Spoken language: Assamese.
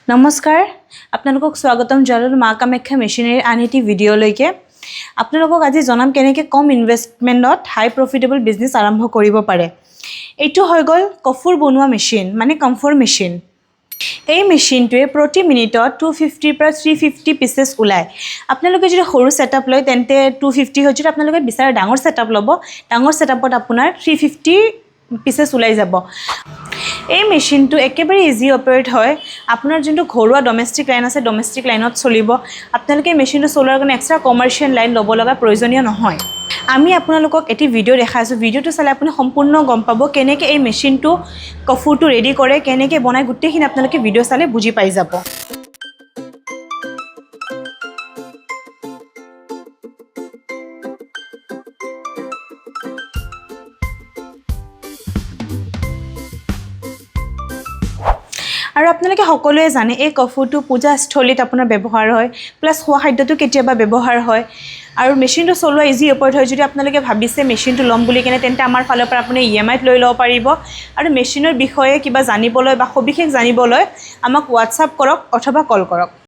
নমস্কাৰ আপোনালোকক স্বাগতম জৰুৰ মা কামাখ্যা মেচিনাৰী আনিটি ভিডিঅ লৈকে আপোনালোকক আজি জনাম কেনেকৈ কম ইনভেষ্টমেন্টত হাই প্ৰফিটেবল বিজনেস আৰম্ভ কৰিব পাৰে এইটো হৈ গল কফুৰ বনোৱা মেচিন মানে কমফৰ্ট মেচিন এই মেচিনটোৱে প্ৰতি মিনিটত 250 পৰা 350 পিসেস উলায় আপোনালোকে যদি সৰু সেটআপ লয় তেন্তে 250 হৈ যদি আপোনালোকে বিচাৰে ডাঙৰ সেটআপ ল'ব ডাঙৰ সেটআপত আপোনাৰ 350 পিসেস উলাই যাব এই মেচিনটো একেবাৰে ইজি অপাৰেট হয় আপোনাৰ যোনটো ঘৰুৱা ডমেষ্টিক লাইন আছে ডমেষ্টিক লাইনত চলিব আপোনালোকে মেচিনটো চলাৰ কাৰণে এক্সট্ৰা কমাৰ্শিয়াল লাইন ল'ব লগা প্ৰয়োজনীয় নহয় আমি আপোনালোকক এটি ভিডিও দেখাইছো ভিডিওটো চালে আপুনি সম্পূৰ্ণ গম পাব কেনেকৈ এই মেচিনটো কফুটো ৰেডি কৰে কেনেকৈ বনাই গুটেখিনি আপোনালোকে ভিডিও চালে বুজি পাই যাব আৰু আপোনালোকে সকলোৱে জানে এই কফুটো পূজা স্থলীত আপোনাৰ ব্যৱহাৰ হয় প্লাস খোৱা খাদ্যটো কেতিয়াবা ব্যৱহাৰ হয় আৰু মেচিনটো চলোৱা ইজি অপাৰেট হয় যদি আপোনালোকে ভাবিছে মেচিনটো লম বুলি কেনে তেন্তে আমাৰ ফালৰ পৰা আপুনি ইএমআইত লৈ লব পাৰিব আৰু মেচিনৰ বিষয়ে কিবা জানিবলৈ বা সবিশেষ জানিবলৈ আমাক WhatsApp কৰক অথবা কল কৰক